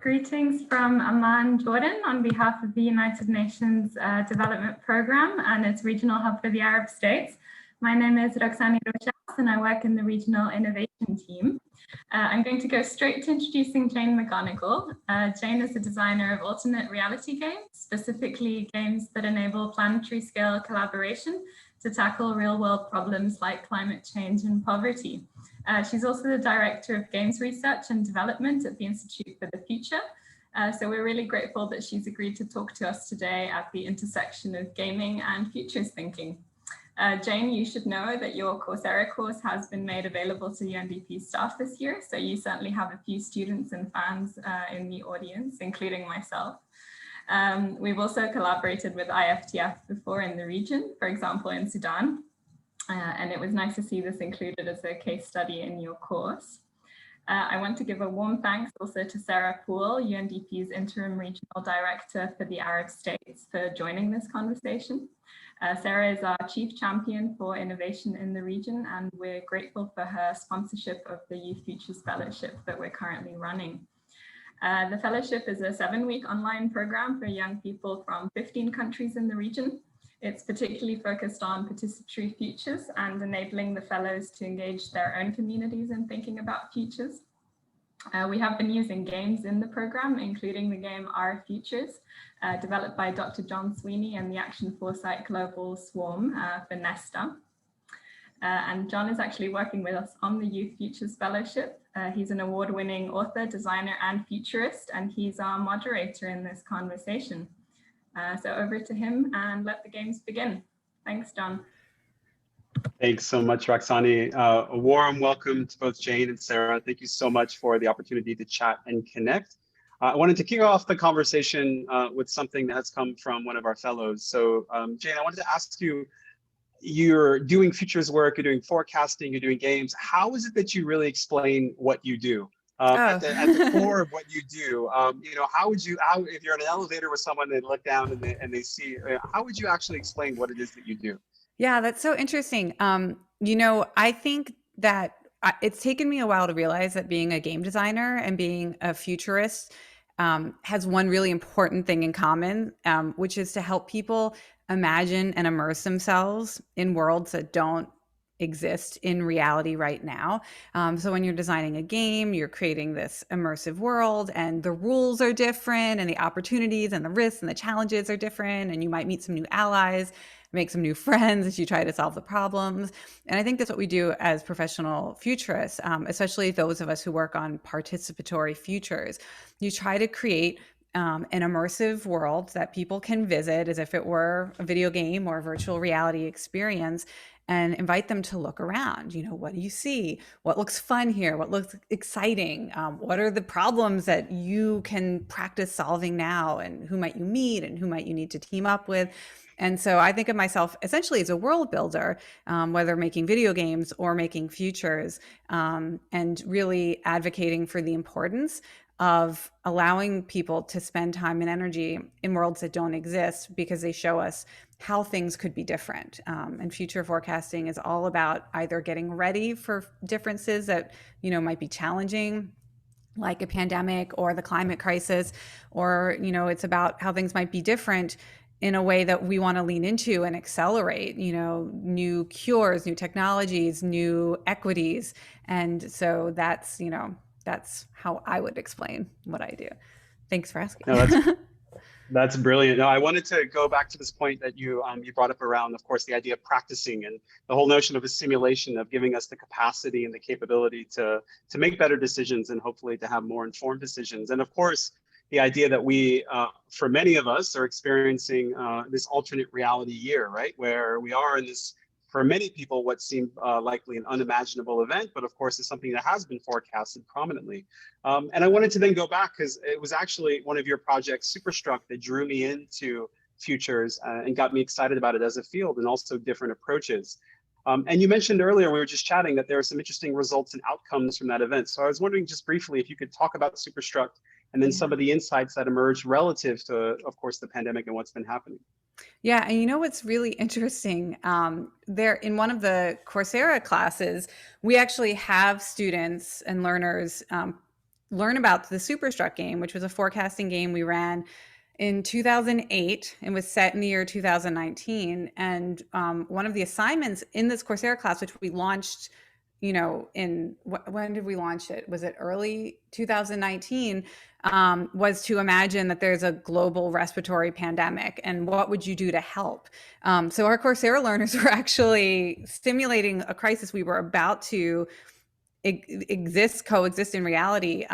Greetings from Amman, Jordan, on behalf of the United Nations Development Programme and its regional hub for the Arab states. My name is Roxani Rochas and I work in the regional innovation team. I'm going to go straight to introducing Jane McGonigal. Jane is a designer of alternate reality games, specifically games that enable planetary scale collaboration to tackle real world problems like climate change and poverty. She's also the Director of Games Research and Development at the Institute for the Future. So we're really grateful that she's agreed to talk to us today at the intersection of gaming and futures thinking. Jane, you should know that your Coursera course has been made available to UNDP staff this year, so you certainly have a few students and fans in the audience, including myself. We've also collaborated with IFTF before in the region, for example, in Sudan. And it was nice to see this included as a case study in your course. I want to give a warm thanks also to Sarah Poole, UNDP's Interim Regional Director for the Arab States, for joining this conversation. Sarah is our Chief Champion for Innovation in the region, and we're grateful for her sponsorship of the Youth Futures Fellowship that we're currently running. The fellowship is a 7-week online program for young people from 15 countries in the region. It's particularly focused on participatory futures and enabling the fellows to engage their own communities in thinking about futures. We have been using games in the program, including the game Our Futures, developed by Dr. John Sweeney and the Action Foresight Global Swarm for Nesta. And John is actually working with us on the Youth Futures Fellowship. He's an award-winning author, designer, and futurist, and he's our moderator in this conversation. So over to him and let the games begin. Thanks, John. Thanks so much, Roxani. A warm welcome to both Jane and Sarah. Thank you so much for the opportunity to chat and connect. I wanted to kick off the conversation with something that has come from one of our fellows. So Jane, I wanted to ask you, you're doing futures work, you're doing forecasting, you're doing games. How is it that you really explain what you do? At the core of what you do, you know, if you're in an elevator with someone and look down and they see, how would you actually explain what it is that you do? Yeah, that's so interesting. You know, I think that it's taken me a while to realize that being a game designer and being a futurist has one really important thing in common, which is to help people imagine and immerse themselves in worlds that don't exist in reality right now. So when you're designing a game, you're creating this immersive world and the rules are different and the opportunities and the risks and the challenges are different. And you might meet some new allies, make some new friends as you try to solve the problems. And I think that's what we do as professional futurists, especially those of us who work on participatory futures. You try to create an immersive world that people can visit as if it were a video game or a virtual reality experience, and invite them to look around. You know, what do you see? What looks fun here? What looks exciting? What are the problems that you can practice solving now? And who might you meet? And who might you need to team up with? And so I think of myself essentially as a world builder, whether making video games or making futures, and really advocating for the importance of allowing people to spend time and energy in worlds that don't exist because they show us how things could be different. And future forecasting is all about either getting ready for differences that, you know, might be challenging, like a pandemic or the climate crisis, or, you know, it's about how things might be different in a way that we want to lean into and accelerate, you know, new cures, new technologies, new equities. And so that's, you know, that's how I would explain what I do. Thanks for asking. No, that's brilliant. No, I wanted to go back to this point that you brought up around, of course, the idea of practicing and the whole notion of a simulation of giving us the capacity and the capability to make better decisions and hopefully to have more informed decisions. And of course, the idea that we, for many of us, are experiencing this alternate reality year, right? Where we are in this, for many people, what seemed likely an unimaginable event, but of course is something that has been forecasted prominently. And I wanted to then go back because it was actually one of your projects, Superstruct, that drew me into futures and got me excited about it as a field and also different approaches. And you mentioned earlier, we were just chatting, that there are some interesting results and outcomes from that event. So I was wondering just briefly if you could talk about Superstruct and then some of the insights that emerged relative to, of course, the pandemic and what's been happening. Yeah, and you know what's really interesting? There in one of the Coursera classes, we actually have students and learners learn about the Superstruct game, which was a forecasting game we ran in 2008 and was set in the year 2019. And one of the assignments in this Coursera class, which we launched, you know, when did we launch it? Was it early 2019? Was to imagine that there's a global respiratory pandemic and what would you do to help? So our Coursera learners were actually simulating a crisis we were about to coexist in reality,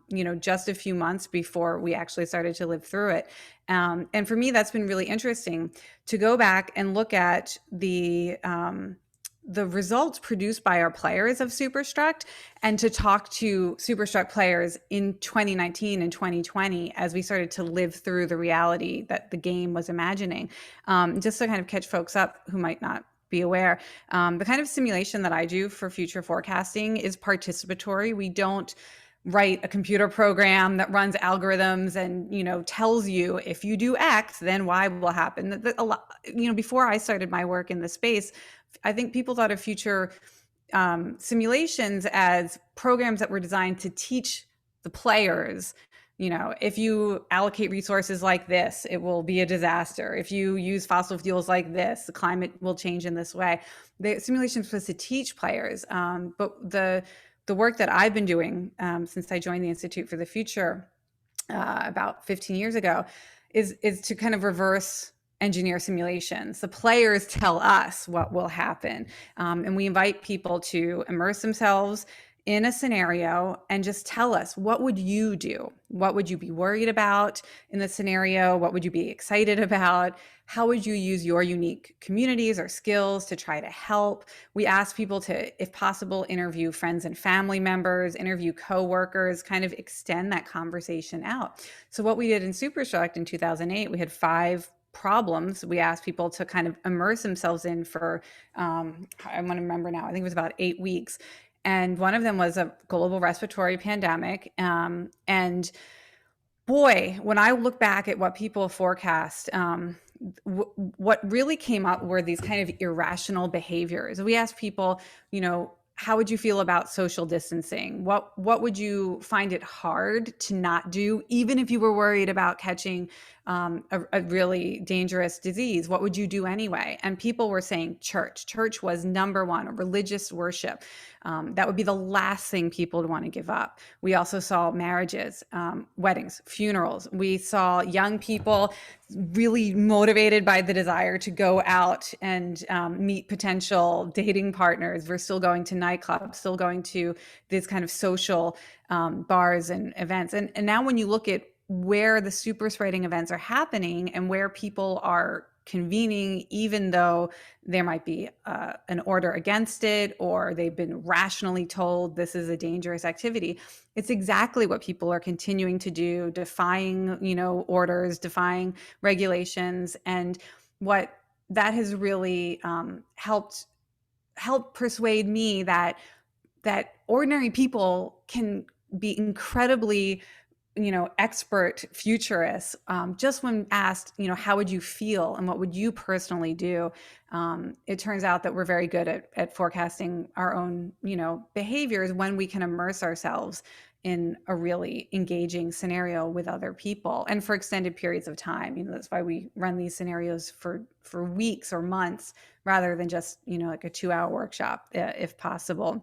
you know, just a few months before we actually started to live through it. And for me, that's been really interesting to go back and look at the results produced by our players of Superstruct and to talk to Superstruct players in 2019 and 2020 as we started to live through the reality that the game was imagining, just to kind of catch folks up who might not be aware. The kind of simulation that I do for future forecasting is participatory. We don't write a computer program that runs algorithms and, you know, tells you if you do X, then Y will happen. A lot, you know, before I started my work in this space, I think people thought of future simulations as programs that were designed to teach the players, you know, if you allocate resources like this, it will be a disaster. If you use fossil fuels like this, the climate will change in this way. The simulation is supposed to teach players, but the work that I've been doing since I joined the Institute for the Future about 15 years ago is to kind of reverse engineer simulations. The players tell us what will happen, and we invite people to immerse themselves in a scenario and just tell us, what would you do? What would you be worried about in the scenario? What would you be excited about? How would you use your unique communities or skills to try to help? We ask people to, if possible, interview friends and family members, interview coworkers, kind of extend that conversation out. So what we did in Superstruct in 2008, we had 5 problems we asked people to kind of immerse themselves in for, I want to remember now, I think it was about 8 weeks. And one of them was a global respiratory pandemic. And boy, when I look back at what people forecast, what really came up were these kind of irrational behaviors. We asked people, you know, how would you feel about social distancing? What would you find it hard to not do, even if you were worried about catching a really dangerous disease? What would you do anyway? And people were saying church. Church was number one, religious worship. That would be the last thing people would want to give up. We also saw marriages, weddings, funerals. We saw young people really motivated by the desire to go out and meet potential dating partners. We're still going to nightclubs, still going to these kind of social bars and events. And now when you look at where the super spreading events are happening and where people are convening, even though there might be an order against it or they've been rationally told this is a dangerous activity, it's exactly what people are continuing to do, defying, you know, orders, defying regulations. And what that has really helped persuade me that ordinary people can be incredibly, you know, expert futurists. Just when asked, you know, how would you feel and what would you personally do? It turns out that we're very good at forecasting our own, you know, behaviors when we can immerse ourselves in a really engaging scenario with other people and for extended periods of time. You know, that's why we run these scenarios for weeks or months rather than just, you know, like a 2-hour workshop, if possible.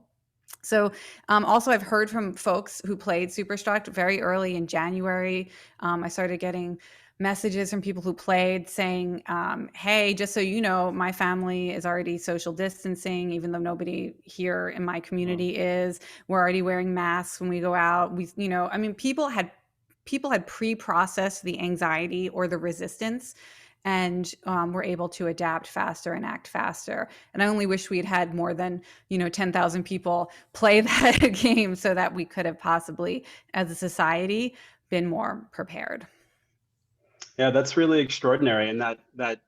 So also I've heard from folks who played Superstruct very early in January. I started getting messages from people who played saying, hey, just so you know, my family is already social distancing, even though nobody here in my community is. We're already wearing masks when we go out. We, you know, I mean, people had pre-processed the anxiety or the resistance and we're able to adapt faster and act faster. And I only wish we'd had more than, you know, 10,000 people play that game so that we could have possibly, as a society, been more prepared. Yeah, that's really extraordinary. And that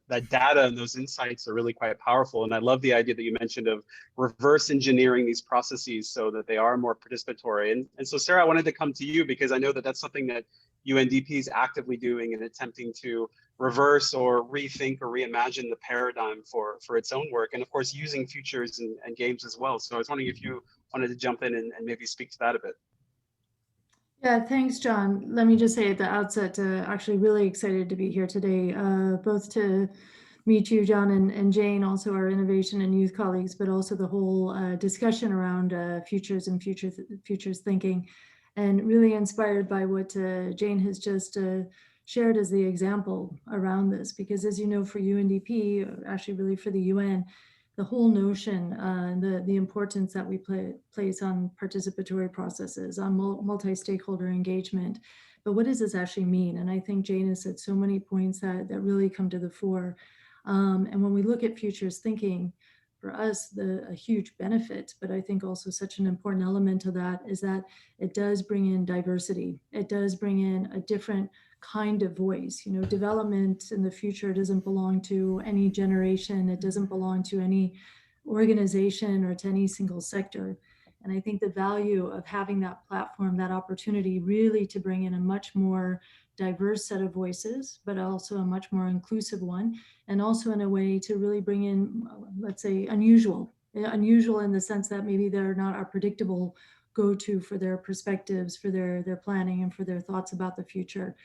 data and those insights are really quite powerful. And I love the idea that you mentioned of reverse engineering these processes so that they are more participatory. And so, Sarah, I wanted to come to you because I know that that's something that UNDP is actively doing and attempting to reverse or rethink or reimagine the paradigm for its own work. And of course, using futures and games as well. So I was wondering if you wanted to jump in and maybe speak to that a bit. Yeah, thanks, John. Let me just say at the outset, actually really excited to be here today, both to meet you, John, and Jane, also our innovation and youth colleagues, but also the whole discussion around futures and futures thinking, and really inspired by what Jane has just shared as the example around this, because as you know, for UNDP, actually really for the UN, the whole notion and the importance that we place on participatory processes, on multi-stakeholder engagement. But what does this actually mean? And I think Jane has said so many points that really come to the fore. And when we look at futures thinking, for us, a huge benefit, but I think also such an important element of that is that it does bring in diversity. It does bring in a different kind of voice. You know, development in the future doesn't belong to any generation. It doesn't belong to any organization or to any single sector. And I think the value of having that platform, that opportunity really to bring in a much more diverse set of voices, but also a much more inclusive one, and also in a way to really bring in, let's say, unusual in the sense that maybe they're not our predictable go-to for their perspectives, for their planning, and for their thoughts about the future.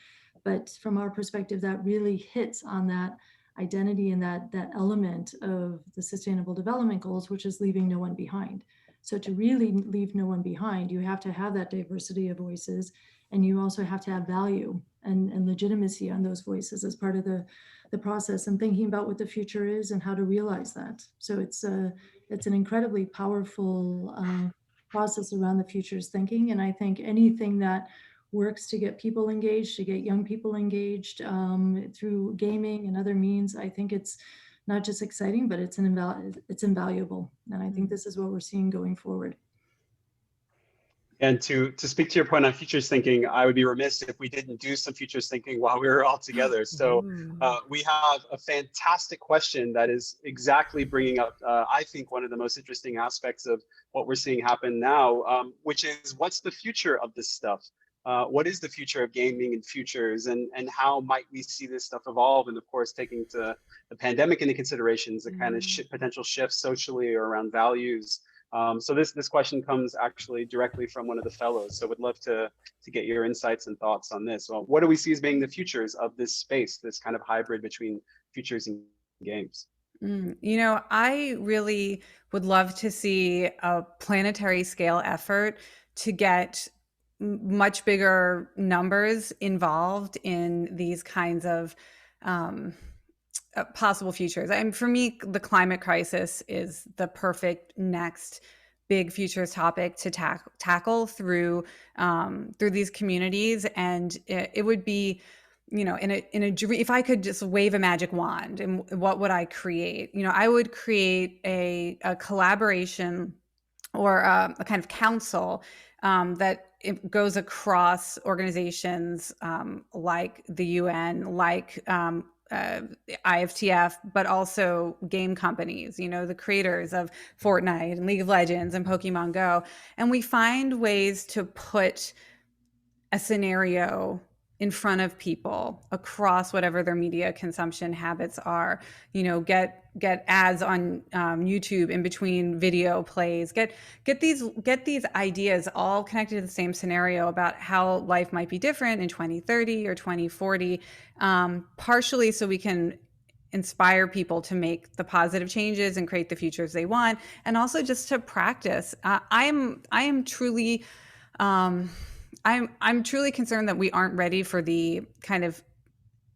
But from our perspective, that really hits on that identity and that element of the Sustainable Development Goals, which is leaving no one behind. So to really leave no one behind, you have to have that diversity of voices, and you also have to have value and legitimacy on those voices as part of the process, and thinking about what the future is and how to realize that. So it's an incredibly powerful process around the futures thinking. And I think anything that works to get people engaged, to get young people engaged through gaming and other means, I think it's not just exciting, but it's invaluable. And I think this is what we're seeing going forward. And to speak to your point on futures thinking, I would be remiss if we didn't do some futures thinking while we were all together. So we have a fantastic question that is exactly bringing up, I think, one of the most interesting aspects of what we're seeing happen now, which is what's the future of this stuff? What is the future of gaming and futures, and how might we see this stuff evolve? And of course, taking the pandemic into considerations, the kind of potential shifts socially or around values. So this question comes actually directly from one of the fellows. So would love to get your insights and thoughts on this. Well, what do we see as being the futures of this space, this kind of hybrid between futures and games? You know, I really would love to see a planetary scale effort to get much bigger numbers involved in these kinds of possible futures. And for me, the climate crisis is the perfect next big futures topic to tackle through these communities. And it would be, you know, in a dream, if I could just wave a magic wand, and what would I create? You know, I would create a collaboration or a kind of council that it goes across organizations like the UN, like IFTF, but also game companies, you know, the creators of Fortnite and League of Legends and Pokemon Go. And we find ways to put a scenario in front of people across whatever their media consumption habits are. You know, get ads on YouTube in between video plays. Get these ideas all connected to the same scenario about how life might be different in 2030 or 2040, partially so we can inspire people to make the positive changes and create the futures they want, and also just to practice. I'm truly concerned that we aren't ready for the kind of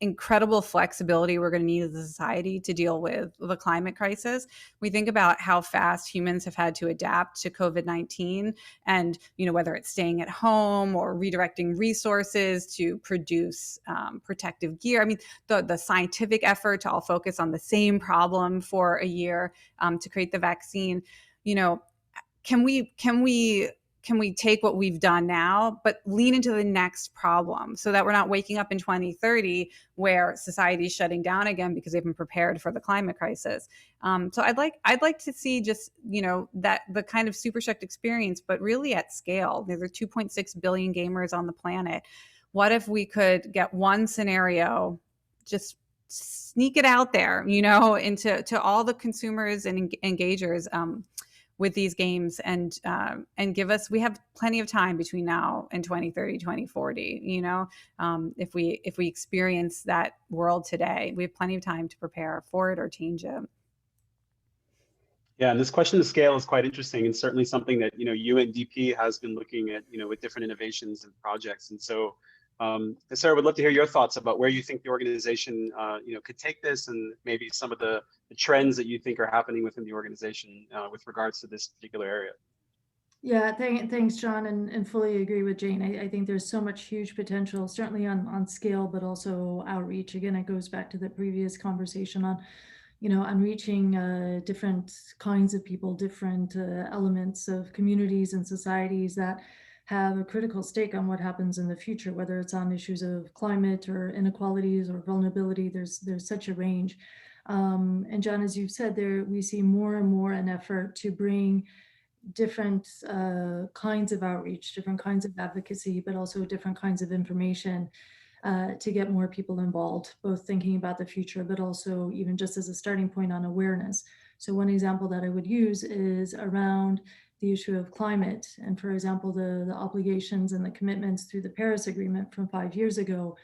incredible flexibility we're going to need as a society to deal with the climate crisis. We think about how fast humans have had to adapt to COVID-19, and, you know, whether it's staying at home or redirecting resources to produce protective gear. I mean, the scientific effort to all focus on the same problem for a year to create the vaccine. You know, can we take what we've done now, but lean into the next problem, so that we're not waking up in 2030 where society is shutting down again because they've been prepared for the climate crisis. So I'd like to see just, you know, that the kind of Superstruct experience, but really at scale. There are 2.6 billion gamers on the planet. What if we could get one scenario, just sneak it out there, you know, to all the consumers and engagers, with these games and give us, we have plenty of time between now and 2030, 2040, you know, if we experience that world today, we have plenty of time to prepare for it or change it. Yeah, and this question of scale is quite interesting, and certainly something that, you know, UNDP has been looking at, you know, with different innovations and projects. And so, Sarah, would love to hear your thoughts about where you think the organization, you know, could take this, and maybe some of the trends that you think are happening within the organization with regards to this particular area. Yeah, thanks, John, and fully agree with Jane. I think there's so much huge potential, certainly on scale, but also outreach. Again, it goes back to the previous conversation on, you know, on reaching different kinds of people, different elements of communities and societies that have a critical stake on what happens in the future, whether it's on issues of climate or inequalities or vulnerability. There's such a range. And John, as you've said, there we see more and more an effort to bring different kinds of outreach, different kinds of advocacy, but also different kinds of information to get more people involved, both thinking about the future, but also even just as a starting point on awareness. So one example that I would use is around the issue of climate. And for example, the obligations and the commitments through the Paris Agreement from 5 years ago,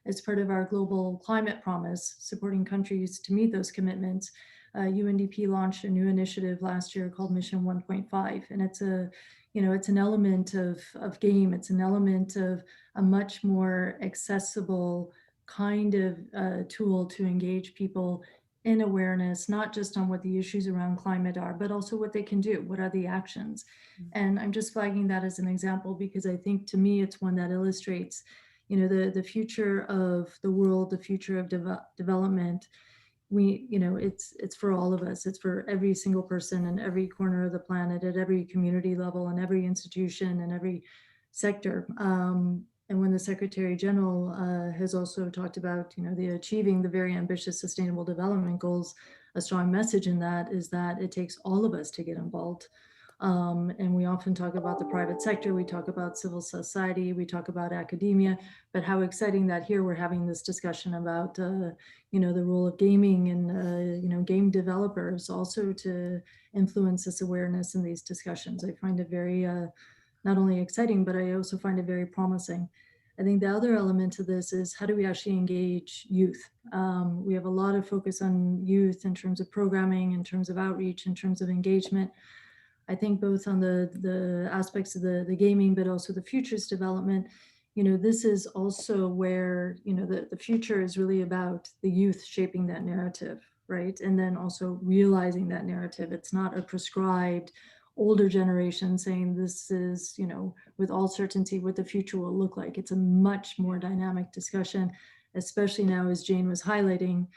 as part of our global climate promise, supporting countries to meet those commitments. UNDP launched a new initiative last year called Mission 1.5, and it's a, you know, it's an element of game. It's an element of a much more accessible kind of tool to engage people in awareness, not just on what the issues around climate are, but also what they can do. What are the actions? And I'm just flagging that as an example because I think to me it's one that illustrates, you know, the future of the world, the future of development. We, you know, it's for all of us. It's for every single person in every corner of the planet, at every community level, and every institution and every sector. And when the Secretary General has also talked about, you know, the achieving the very ambitious Sustainable Development Goals, a strong message in that is that it takes all of us to get involved. And we often talk about the private sector, we talk about civil society, we talk about academia, but how exciting that here we're having this discussion about, you know, the role of gaming and, you know, game developers also to influence this awareness in these discussions. I find it very, not only exciting, but I also find it very promising. I think the other element to this is how do we actually engage youth? We have a lot of focus on youth in terms of programming, in terms of outreach, in terms of engagement. I think both on the aspects of the gaming, but also the futures development, you know, this is also where, you know, the future is really about the youth shaping that narrative, right? And then also realizing that narrative. It's not a prescribed older generation saying this is, you know, with all certainty what the future will look like. It's a much more dynamic discussion, especially now as Jane was highlighting.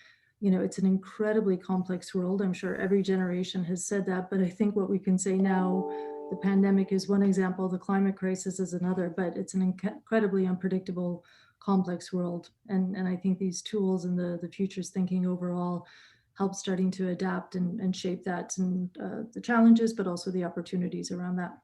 You know, it's an incredibly complex world. I'm sure every generation has said that, but I think what we can say now, the pandemic is one example, the climate crisis is another, but it's an incredibly unpredictable, complex world. And I think these tools and the futures thinking overall help starting to adapt and shape that, and the challenges, but also the opportunities around that.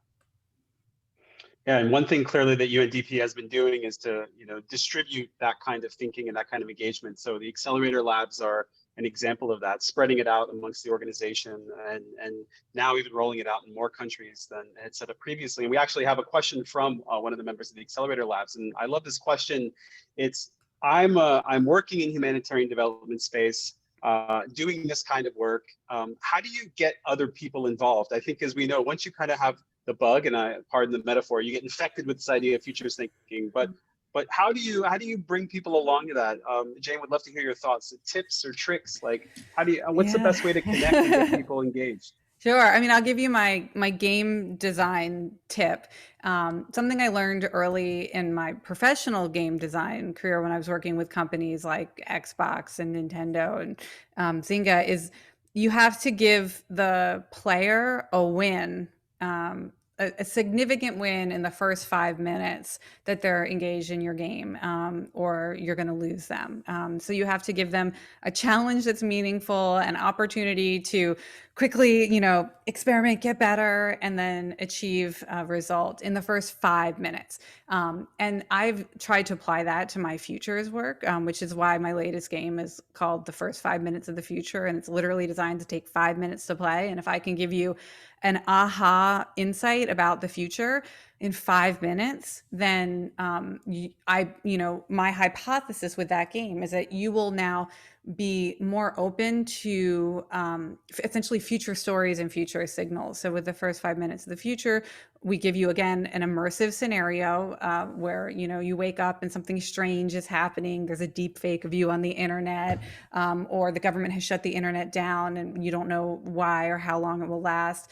Yeah, and one thing clearly that UNDP has been doing is to, you know, distribute that kind of thinking and that kind of engagement. So the accelerator labs are an example of that, spreading it out amongst the organization, and now even rolling it out in more countries than it had set up previously. And we actually have a question from one of the members of the accelerator labs, and I love this question. It's, I'm working in humanitarian development space, doing this kind of work. How do you get other people involved? I think, as we know, once you kind of have the bug, and I pardon the metaphor, you get infected with this idea of futures thinking. But how do you bring people along to that? Jane, would love to hear your thoughts, tips or tricks. Like, what's the best way to connect and get people engaged? Sure. I mean, I'll give you my game design tip. Something I learned early in my professional game design career when I was working with companies like Xbox and Nintendo and Zynga is you have to give the player a win, a significant win in the first 5 minutes that they're engaged in your game, or you're going to lose them. So you have to give them a challenge that's meaningful, an opportunity to quickly, experiment, get better, and then achieve a result in the first 5 minutes. And I've tried to apply that to my futures work, which is why my latest game is called The First 5 Minutes of the Future. And it's literally designed to take 5 minutes to play. And if I can give you an aha insight about the future in 5 minutes, then my hypothesis with that game is that you will now be more open to essentially future stories and future signals. So with the first 5 minutes of the future, we give you, again, an immersive scenario where, you wake up and something strange is happening. There's a deep fake of you on the internet, or the government has shut the internet down and you don't know why or how long it will last.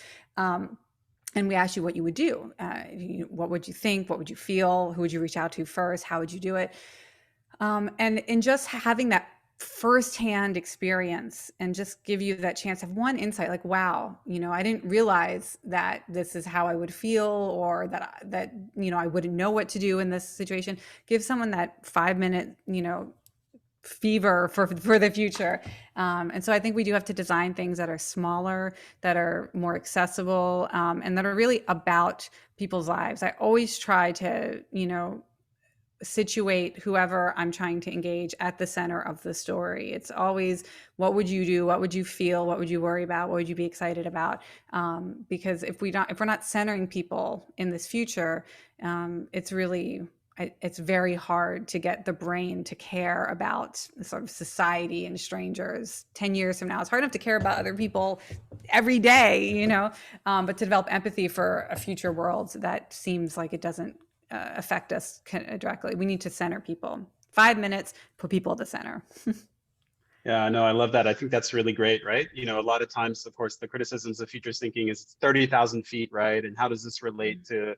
And we ask you what you would do. What would you think? What would you feel? Who would you reach out to first? How would you do it? And in just having that firsthand experience and just give you that chance to have one insight, like, wow, I didn't realize that this is how I would feel, or that I wouldn't know what to do in this situation. Give someone that 5 minute, fever for the future. And so I think we do have to design things that are smaller, that are more accessible, and that are really about people's lives. I always try to, situate whoever I'm trying to engage at the center of the story. It's always, what would you do? What would you feel? What would you worry about? What would you be excited about? Because if we're not centering people in this future, it's very hard to get the brain to care about sort of society and strangers 10 years from now. It's hard enough to care about other people every day, but to develop empathy for a future world that seems like it doesn't affect us directly. We need to center people. 5 minutes, put people at the center. Yeah, no, I love that. I think that's really great, right? A lot of times, of course, the criticisms of futures thinking is 30,000 feet, right? And how does this relate to,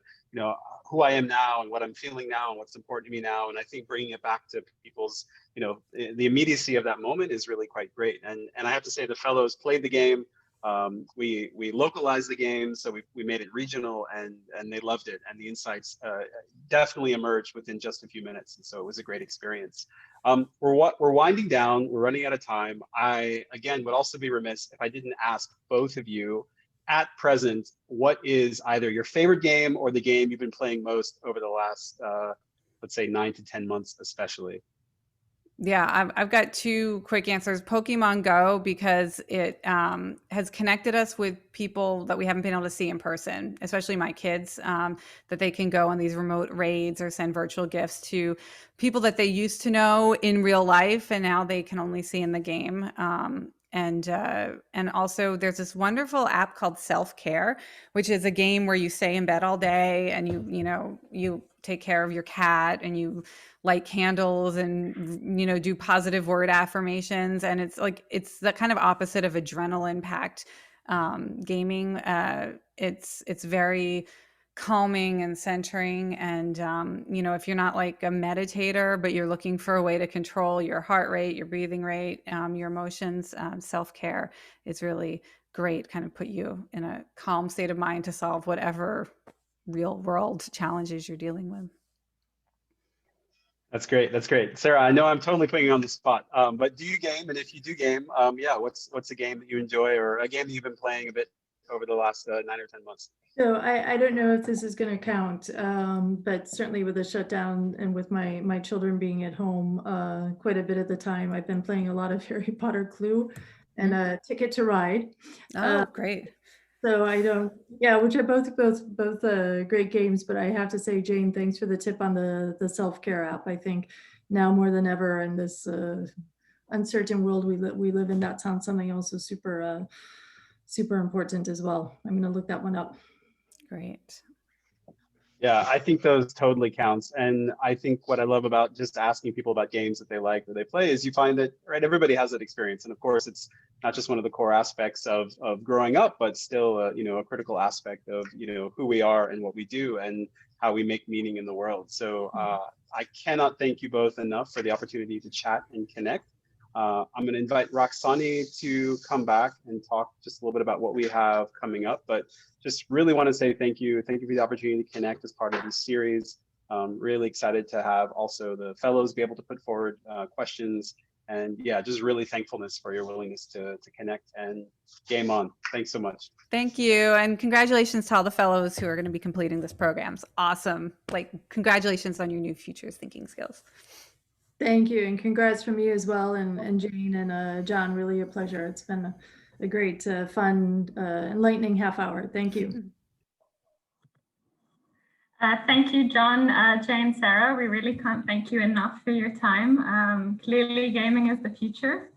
who I am now and what I'm feeling now and what's important to me now? And I think bringing it back to people's, the immediacy of that moment is really quite great. And I have to say, the fellows played the game. We localized the game, so we made it regional, and they loved it. And the insights definitely emerged within just a few minutes. And so it was a great experience. We're winding down. We're running out of time. I, again, would also be remiss if I didn't ask both of you at present, what is either your favorite game or the game you've been playing most over the last, let's say, 9 to 10 months, especially? Yeah, I've got two quick answers. Pokemon Go, because it has connected us with people that we haven't been able to see in person, especially my kids, that they can go on these remote raids or send virtual gifts to people that they used to know in real life, and now they can only see in the game. And also there's this wonderful app called Self-Care, which is a game where you stay in bed all day and you take care of your cat and you light candles and do positive word affirmations, and it's the kind of opposite of adrenaline packed gaming. It's very calming and centering, and if you're not like a meditator but you're looking for a way to control your heart rate, your breathing rate, your emotions, Self-Care is really great, kind of put you in a calm state of mind to solve whatever real world challenges you're dealing with. That's great. That's great. Sarah, I know I'm totally putting you on the spot, but do you game? And if you do game, what's a game that you enjoy, or a game that you've been playing a bit over the last 9 or 10 months? So I don't know if this is going to count, but certainly with the shutdown and with my children being at home quite a bit at the time, I've been playing a lot of Harry Potter Clue and Ticket to Ride. Oh, great. So which are both great games, but I have to say, Jane, thanks for the tip on the Self-Care app. I think now more than ever in this uncertain world we live in, that sounds something also super important as well. I'm going to look that one up. Great. Yeah, I think those totally counts. And I think what I love about just asking people about games that they like or they play is you find that, right, everybody has that experience. And of course, it's not just one of the core aspects of growing up, but still, a critical aspect of, who we are and what we do and how we make meaning in the world. So I cannot thank you both enough for the opportunity to chat and connect. I'm going to invite Roxani to come back and talk just a little bit about what we have coming up, but just really want to say thank you. Thank you for the opportunity to connect as part of this series. Really excited to have also the fellows be able to put forward questions And yeah, just really thankfulness for your willingness to connect, and game on. Thanks so much. Thank you. And congratulations to all the fellows who are going to be completing this program. It's awesome. Like, congratulations on your new futures thinking skills. Thank you, and congrats from you as well, and Jane and John, really a pleasure. It's been a great, fun, enlightening half hour. Thank you. Thank you, John, Jane, Sarah. We really can't thank you enough for your time. Clearly, gaming is the future,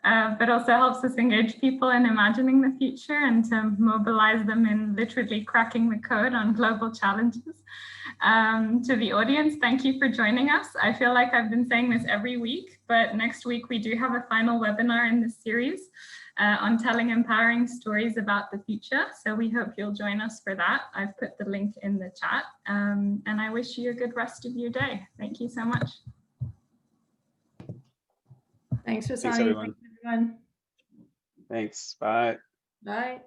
but also helps us engage people in imagining the future and to mobilize them in literally cracking the code on global challenges. To the audience, thank you for joining us. I feel like I've been saying this every week, but next week we do have a final webinar in this series on telling empowering stories about the future. So we hope you'll join us for that. I've put the link in the chat, and I wish you a good rest of your day. Thank you so much. Thanks, Rasani. Thanks, everyone. Thanks, everyone. Thanks. Bye. Bye.